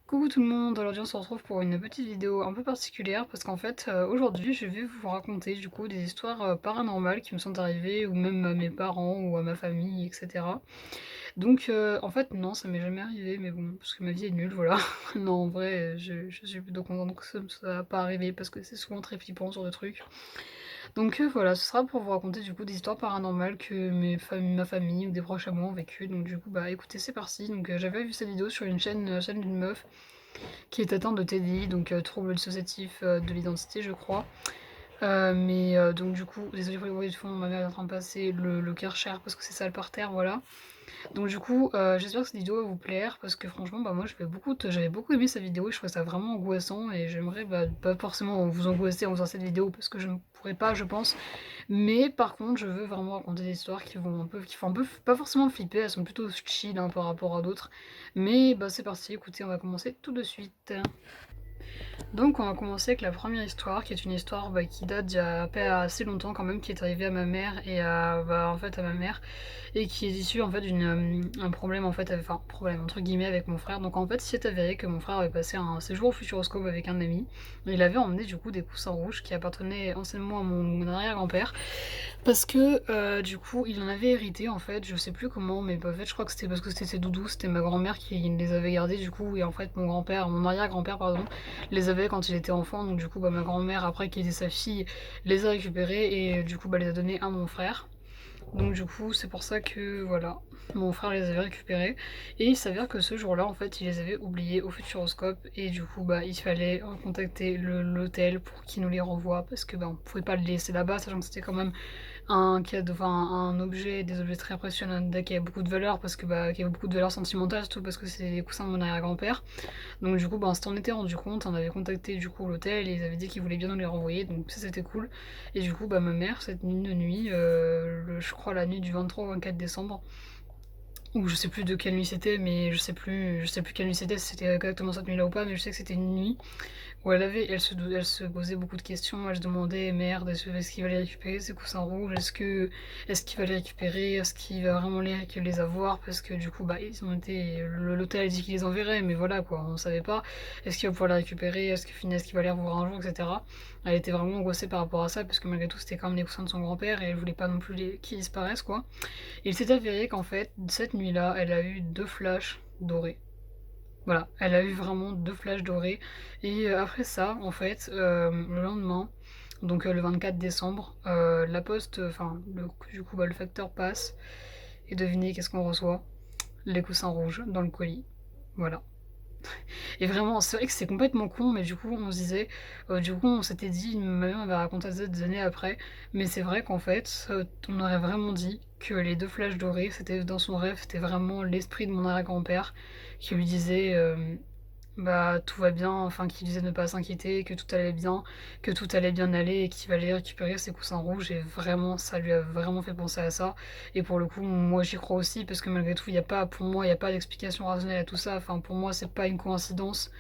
Coucou tout le monde, aujourd'hui on se retrouve pour une petite vidéo un peu particulière parce qu'en fait aujourd'hui je vais vous raconter du coup des histoires paranormales qui me sont arrivées ou même à mes parents ou à ma famille etc. Donc en fait non ça m'est jamais arrivé mais bon parce que ma vie est nulle voilà. Non en vrai je suis plutôt contente que ça ne soit pas arrivé parce que c'est souvent très flippant sur le truc. Donc voilà ce sera pour vous raconter du coup des histoires paranormales que ma famille ou des proches à moi ont vécu. Donc du coup bah écoutez c'est parti. Donc j'avais vu cette vidéo sur une chaîne d'une meuf qui est atteint de TDI, donc trouble dissociatif de l'identité, je crois. Donc du coup, désolé pour les bruits de fond, ma mère est en train de passer le Karcher parce que c'est sale par terre, voilà. Donc du coup, j'espère que cette vidéo va vous plaire parce que franchement, bah moi j'avais beaucoup aimé cette vidéo et je trouvais ça vraiment angoissant et j'aimerais pas forcément vous angoisser en faisant cette vidéo parce que je ne pourrais pas, je pense. Mais par contre, je veux vraiment raconter des histoires qui font un peu, pas forcément flipper, elles sont plutôt chill hein, par rapport à d'autres. Mais bah c'est parti, écoutez, on va commencer tout de suite. Donc on va commencer avec la première histoire, qui est une histoire qui date d'il y a pas assez longtemps quand même, qui est arrivée à ma mère et en fait à ma mère, et qui est issue en fait d'un problème en fait, enfin problème entre guillemets avec mon frère. Donc en fait, il s'est avéré que mon frère avait passé un séjour au Futuroscope avec un ami. Il avait emmené du coup des coussins rouges qui appartenaient anciennement à mon arrière-grand-père. Parce que du coup, il en avait hérité en fait, je sais plus comment, mais en fait, je crois que c'était parce que c'était ses doudous, c'était ma grand-mère qui les avait gardés du coup, et en fait, mon arrière-grand-père, pardon, les avait quand il était enfant, donc du coup, bah, ma grand-mère, après qu'il était sa fille, les a récupérés et du coup, bah, les a donnés à mon frère. Donc du coup, c'est pour ça que voilà, mon frère les avait récupérés. Et il s'avère que ce jour-là, en fait, il les avait oubliés au Futuroscope. Et du coup, bah, il fallait contacter l'hôtel pour qu'il nous les renvoie. Parce que bah, on pouvait pas le laisser là-bas, sachant que c'était quand même un cadeau, enfin un objet, des objets très impressionnants, qui avait beaucoup de valeur, parce que bah, qui avait beaucoup de valeur sentimentale, surtout parce que c'est les coussins de mon arrière-grand-père. Donc du coup, bah, on s'en était rendu compte, on avait contacté du coup l'hôtel et ils avaient dit qu'ils voulaient bien nous les renvoyer, donc ça c'était cool. Et du coup, bah, ma mère, cette nuit, je crois la nuit du 23 au 24 décembre, ou je sais plus de quelle nuit c'était, mais je sais plus quelle nuit c'était, si c'était exactement cette nuit-là ou pas, mais je sais que c'était une nuit où elle se posait beaucoup de questions. Elle se demandait, merde, est-ce qu'il va les récupérer ces coussins rouges? Est-ce qu'il va les récupérer? Est-ce qu'il va vraiment les avoir? Parce que du coup, bah, ils ont été, l'hôtel a dit qu'il les enverrait, mais voilà quoi, on savait pas. Est-ce qu'il va pouvoir les récupérer? Est-ce qu'il va les revoir un jour, etc. Elle était vraiment angoissée par rapport à ça, parce que malgré tout, c'était quand même les coussins de son grand-père et elle voulait pas non plus qu'ils disparaissent quoi. Et il s'est avéré qu'en fait, cette nuit-là, elle a eu deux flashs dorés. Voilà, elle a eu vraiment deux flashs dorés. Et après ça, en fait, le lendemain, donc le 24 décembre, la poste, enfin, du coup, bah, le facteur passe. Et devinez qu'est-ce qu'on reçoit? Les coussins rouges dans le colis. Voilà. Et vraiment, c'est vrai que c'est complètement con, mais du coup, on se disait, du coup, on s'était dit, ma mère m'avait raconté ça des années après, mais c'est vrai qu'en fait, on aurait vraiment dit que les deux flashs dorés, c'était dans son rêve, c'était vraiment l'esprit de mon arrière-grand-père qui lui disait, bah tout va bien, enfin qui disait ne pas s'inquiéter, que tout allait bien, que tout allait bien aller et qu'il allait récupérer ses coussins rouges et vraiment ça lui a vraiment fait penser à ça. Et pour le coup, moi j'y crois aussi parce que malgré tout, il y a pas, pour moi, il n'y a pas d'explication rationnelle à tout ça. Enfin pour moi, c'est pas une coïncidence.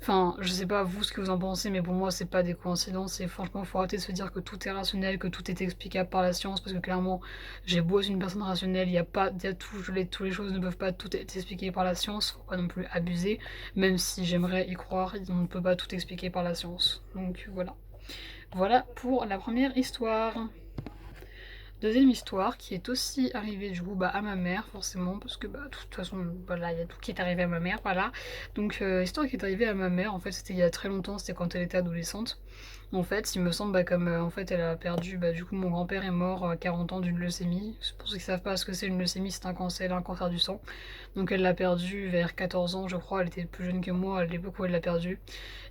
Enfin, je sais pas vous ce que vous en pensez, mais pour moi, c'est pas des coïncidences. Et franchement, faut arrêter de se dire que tout est rationnel, que tout est explicable par la science, parce que clairement, j'ai beau être une personne rationnelle, il y a pas, il y a tout, toutes les choses ne peuvent pas tout être expliquées par la science. Faut pas non plus abuser, même si j'aimerais y croire, on ne peut pas tout expliquer par la science. Donc voilà. Voilà pour la première histoire. Deuxième histoire qui est aussi arrivée du coup bah, à ma mère forcément parce que bah, de toute façon voilà il y a tout qui est arrivé à ma mère voilà. Donc histoire qui est arrivée à ma mère en fait c'était il y a très longtemps, c'était quand elle était adolescente. En fait il me semble bah, comme en fait elle a perdu bah, du coup mon grand-père est mort à 40 ans d'une leucémie. Pour ceux qui savent pas ce que c'est une leucémie, c'est un cancer du sang. Donc elle l'a perdu vers 14 ans je crois, elle était plus jeune que moi à l'époque où elle l'a perdu.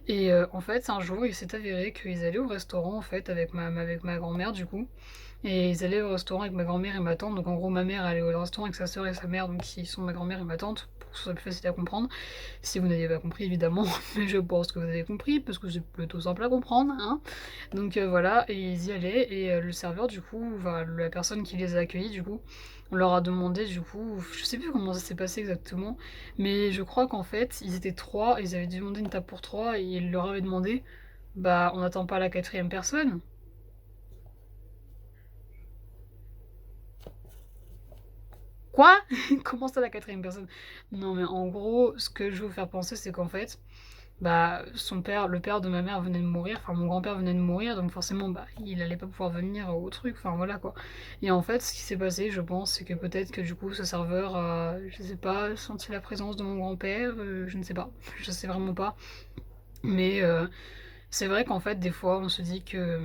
Et en fait un jour il s'est avéré qu'ils allaient au restaurant en fait avec ma grand-mère du coup. Et ils allaient au restaurant avec ma grand-mère et ma tante. Donc en gros, ma mère allait au restaurant avec sa soeur et sa mère, donc qui sont ma grand-mère et ma tante, pour que ce soit plus facile à comprendre. Si vous n'avez pas compris, évidemment, mais je pense que vous avez compris, parce que c'est plutôt simple à comprendre. Hein. Donc voilà, et ils y allaient, et le serveur, du coup, enfin, la personne qui les a accueillis, du coup, on leur a demandé, du coup, je sais plus comment ça s'est passé exactement, mais je crois qu'en fait, ils étaient trois, ils avaient demandé une table pour trois, et ils leur avaient demandé, bah, on n'attend pas la quatrième personne. Quoi? Comment ça la quatrième personne? Non mais en gros, ce que je veux vous faire penser, c'est qu'en fait, bah, son père, le père de ma mère venait de mourir, enfin mon grand-père venait de mourir, donc forcément, bah, il allait pas pouvoir venir au truc, enfin voilà quoi. Et en fait, ce qui s'est passé, je pense, c'est que peut-être que du coup, ce serveur a, je sais pas, senti la présence de mon grand-père, je ne sais pas, je sais vraiment pas. Mais c'est vrai qu'en fait, des fois, on se dit que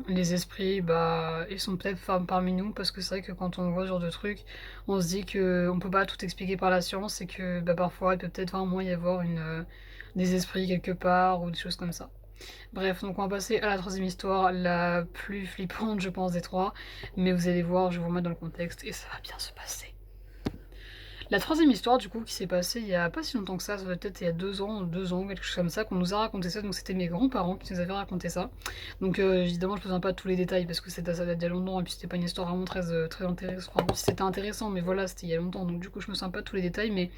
les esprits, bah, ils sont peut-être parmi nous, parce que c'est vrai que quand on voit ce genre de trucs, on se dit que on peut pas tout expliquer par la science et que bah, parfois il peut peut-être vraiment y avoir des esprits quelque part ou des choses comme ça. Bref, donc on va passer à la troisième histoire, la plus flippante je pense des trois, mais vous allez voir, je vais vous remettre dans le contexte et ça va bien se passer. La troisième histoire, du coup, qui s'est passée il y a pas si longtemps que ça doit peut-être il y a 2 ans, quelque chose comme ça, qu'on nous a raconté ça. Donc c'était mes grands-parents qui nous avaient raconté ça. Donc évidemment, je ne vous donne pas tous les détails parce que ça date d'il y a longtemps et puis c'était pas une histoire vraiment très intéressante. Enfin, c'était intéressant, mais voilà, c'était il y a longtemps. Donc du coup, je me sens pas tous les détails, mais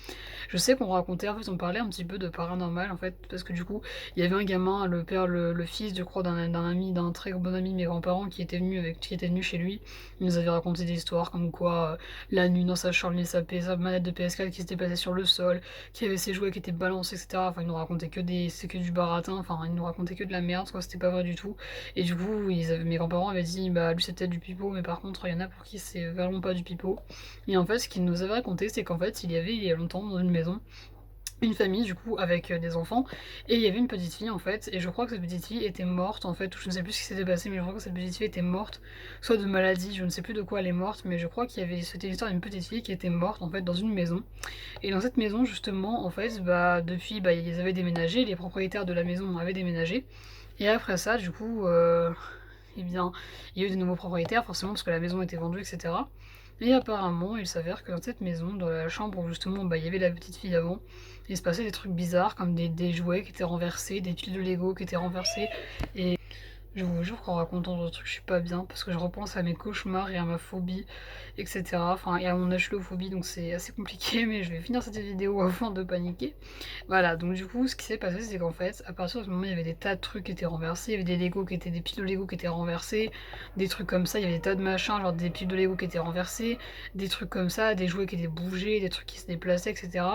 je sais qu'on racontait, en fait, on parlait un petit peu de paranormal, en fait, parce que du coup, il y avait un gamin, le père, le fils, je crois, d'un très bon ami de mes grands-parents qui était venu chez lui. Il nous avait raconté des histoires comme quoi la nuit dans sa chambre, il sapait sa manette de PS4 qui s'était passée sur le sol, qui avait ses jouets qui étaient balancés, etc. Enfin, il nous racontait c'est que du baratin, enfin, il nous racontait que de la merde, quoi, c'était pas vrai du tout. Et du coup, mes grands-parents avaient dit, bah, lui c'était du pipeau, mais par contre, il y en a pour qui c'est vraiment pas du pipeau. Et en fait, ce qu'il nous avait raconté, c'est qu'en fait, il y a longtemps, dans une maison, une famille du coup avec des enfants et il y avait une petite fille en fait et je crois que cette petite fille était morte en fait, ou je ne sais plus ce qui s'était passé, mais je crois que cette petite fille était morte soit de maladie, je ne sais plus de quoi elle est morte, mais je crois qu'il y avait, c'était l'histoire d'une petite fille qui était morte en fait dans une maison. Et dans cette maison justement en fait, bah depuis, bah ils avaient déménagé, les propriétaires de la maison avaient déménagé et après ça du coup eh bien il y a eu de nouveaux propriétaires forcément parce que la maison était vendue, etc. Et apparemment, il s'avère que dans cette maison, dans la chambre où justement bah, il y avait la petite fille avant, il se passait des trucs bizarres comme des jouets qui étaient renversés, des tuiles de Lego qui étaient renversées. Et je vous jure qu'en racontant ce truc, je suis pas bien parce que je repense à mes cauchemars et à ma phobie, etc. Enfin, et à mon achelophobie, donc c'est assez compliqué, mais je vais finir cette vidéo avant de paniquer. Voilà, donc du coup, ce qui s'est passé, c'est qu'en fait, à partir de ce moment, il y avait des tas de trucs qui étaient renversés, il y avait des Lego qui étaient des piles de Lego qui étaient renversées, des trucs comme ça, il y avait des tas de machins, genre des piles de Lego qui étaient renversées, des trucs comme ça, des jouets qui étaient bougés, des trucs qui se déplaçaient, etc.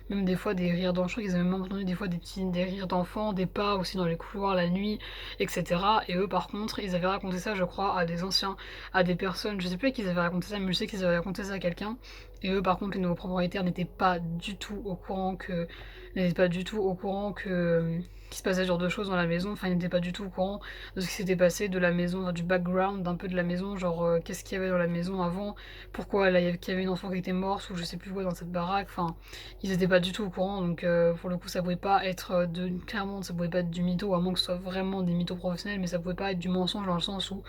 Même des fois des rires d'enfants, ils avaient même entendu des fois des rires d'enfants, des pas aussi dans les couloirs la nuit, etc. Et eux, par contre, ils avaient raconté ça, je crois, à des anciens, à des personnes, je sais plus à qui ils avaient raconté ça, mais je sais qu'ils avaient raconté ça à quelqu'un. Et eux, par contre, les nouveaux propriétaires n'étaient pas du tout au courant que n'était pas du tout au courant qu'il se passait ce genre de choses dans la maison, enfin il n'était pas du tout au courant de ce qui s'était passé de la maison, enfin, du background d'un peu de la maison, genre qu'est-ce qu'il y avait dans la maison avant, pourquoi là qu'il y avait une enfant qui était morte ou je sais plus quoi dans cette baraque, enfin ils étaient pas du tout au courant, donc pour le coup ça pouvait pas être clairement ça pouvait pas être du mytho, à moins que ce soit vraiment des mythos professionnels, mais ça pouvait pas être du mensonge dans le sens où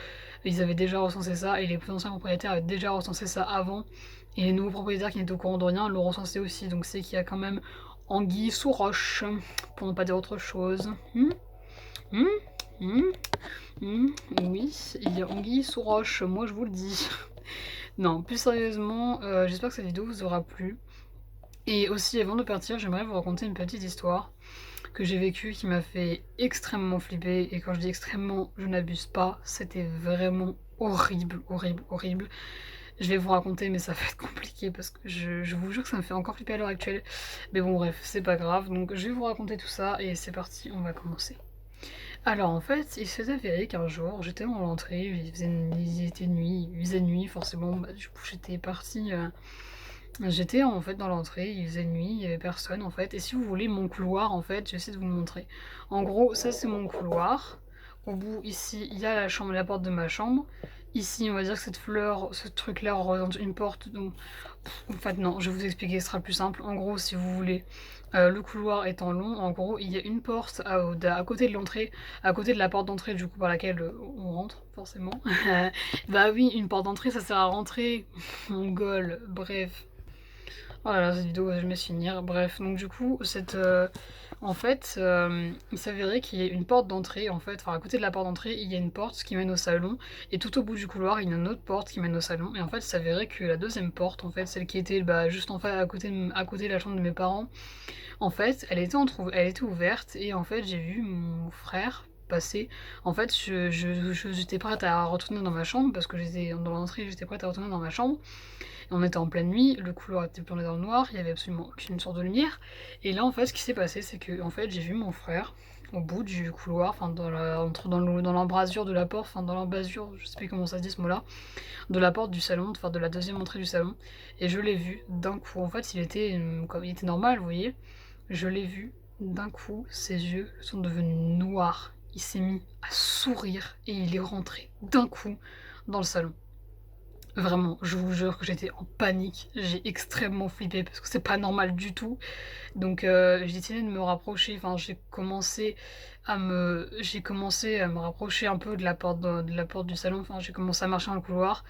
ils avaient déjà recensé ça et les anciens propriétaires avaient déjà recensé ça avant. Et les nouveaux propriétaires qui n'étaient au courant de rien l'ont recensé aussi, donc c'est qu'il y a quand même anguille sous roche, pour ne pas dire autre chose. Hmm, hmm, hmm, oui, il y a anguille sous roche, moi je vous le dis. Non, plus sérieusement, j'espère que cette vidéo vous aura plu. Et aussi, avant de partir, j'aimerais vous raconter une petite histoire que j'ai vécue qui m'a fait extrêmement flipper. Et quand je dis extrêmement, je n'abuse pas, c'était vraiment horrible, horrible, horrible. Je vais vous raconter, mais ça va être compliqué parce que je vous jure que ça me fait encore flipper à l'heure actuelle. Mais bon, bref, c'est pas grave. Donc, je vais vous raconter tout ça et c'est parti, on va commencer. Alors, en fait, il s'est avéré qu'un jour, j'étais dans l'entrée, il était nuit, il faisait nuit, forcément. Bah, du coup, j'étais partie. J'étais en fait dans l'entrée, il faisait nuit, il y avait personne en fait. Et si vous voulez, mon couloir, en fait, j'essaie de vous le montrer. En gros, ça c'est mon couloir. Au bout, ici, il y a la chambre, la porte de ma chambre. Ici, on va dire que cette fleur, ce truc-là représente une porte. Donc, en fait, non, je vais vous expliquer, ce sera plus simple. En gros, si vous voulez, le couloir étant long, en gros, il y a une porte à côté de l'entrée, à côté de la porte d'entrée, du coup, par laquelle on rentre, forcément. Bah oui, une porte d'entrée, ça sert à rentrer. Mon goal, bref. Oh là là, cette vidéo va jamais se finir. Bref, donc du coup, en fait, il s'avérait qu'il y a une porte d'entrée, en fait, enfin à côté de la porte d'entrée, il y a une porte qui mène au salon, et tout au bout du couloir, il y a une autre porte qui mène au salon, et en fait, il s'avérait que la deuxième porte, en fait, celle qui était bah, juste en fait à côté de la chambre de mes parents, en fait, elle était ouverte, et en fait, j'ai vu mon frère passé. En fait, j'étais prête à retourner dans ma chambre parce que j'étais dans l'entrée, j'étais prête à retourner dans ma chambre. Et on était en pleine nuit, le couloir était plongé dans le noir, il y avait absolument aucune sorte de lumière. Et là, en fait, ce qui s'est passé, c'est que en fait, j'ai vu mon frère au bout du couloir, enfin dans l'embrasure de la porte, enfin dans l'embasure, je sais plus comment ça se dit ce mot-là, de la porte du salon, enfin de la deuxième entrée du salon. Et je l'ai vu d'un coup. En fait, comme il était normal, vous voyez. Je l'ai vu d'un coup, ses yeux sont devenus noirs. Il s'est mis à sourire et il est rentré d'un coup dans le salon. Vraiment, je vous jure que j'étais en panique, j'ai extrêmement flippé parce que c'est pas normal du tout. Donc j'ai décidé de me rapprocher, enfin j'ai commencé à me rapprocher un peu de la porte du salon, enfin j'ai commencé à marcher dans le couloir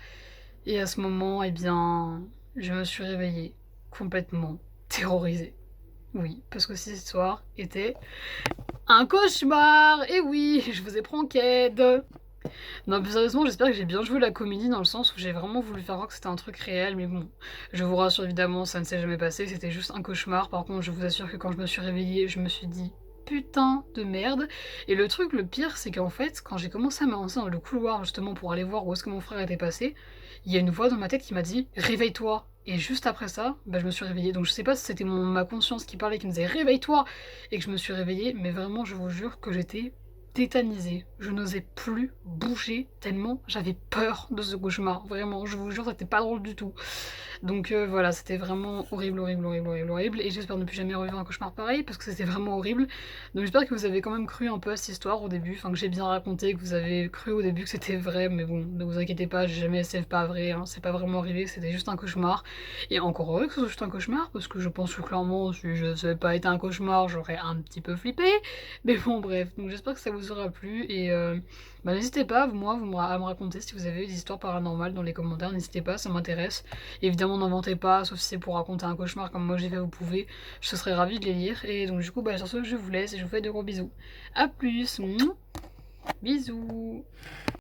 et à ce moment, eh bien, je me suis réveillée complètement terrorisée. Oui, parce que cette histoire était un cauchemar! Et oui, je vous ai pranké! Non, plus sérieusement, j'espère que j'ai bien joué la comédie dans le sens où j'ai vraiment voulu faire croire que c'était un truc réel, mais bon, je vous rassure évidemment, ça ne s'est jamais passé, c'était juste un cauchemar. Par contre, je vous assure que quand je me suis réveillée, je me suis dit putain de merde. Et le truc le pire, c'est qu'en fait, quand j'ai commencé à m'avancer dans le couloir justement pour aller voir où est-ce que mon frère était passé, il y a une voix dans ma tête qui m'a dit réveille-toi. Et juste après ça, bah, je me suis réveillée. Donc je sais pas si c'était ma conscience qui parlait, qui me disait réveille-toi, et que je me suis réveillée, mais vraiment, je vous jure que j'étais tétanisée. Je n'osais plus bouger tellement j'avais peur de ce cauchemar. Vraiment, je vous jure, c'était pas drôle du tout. Donc voilà, c'était vraiment horrible, horrible, horrible, horrible, horrible. Et j'espère ne plus jamais revivre un cauchemar pareil parce que c'était vraiment horrible. Donc j'espère que vous avez quand même cru un peu à cette histoire au début, enfin que j'ai bien raconté, que vous avez cru au début que c'était vrai, mais bon, ne vous inquiétez pas, j'ai jamais c'est pas vrai, hein, c'est pas vraiment arrivé, c'était juste un cauchemar. Et encore heureux que ce soit juste un cauchemar, parce que je pense que clairement, si je n'avais pas été un cauchemar, j'aurais un petit peu flippé. Mais bon, bref, donc j'espère que ça vous aura plu et bah, n'hésitez pas, à me raconter si vous avez des histoires paranormales dans les commentaires, n'hésitez pas, ça m'intéresse. Évidemment, n'inventez pas, sauf si c'est pour raconter un cauchemar comme moi j'ai fait, vous pouvez. Je serais ravie de les lire. Et donc, du coup, bah, sur ce, je vous laisse et je vous fais de gros bisous. A plus, bisous.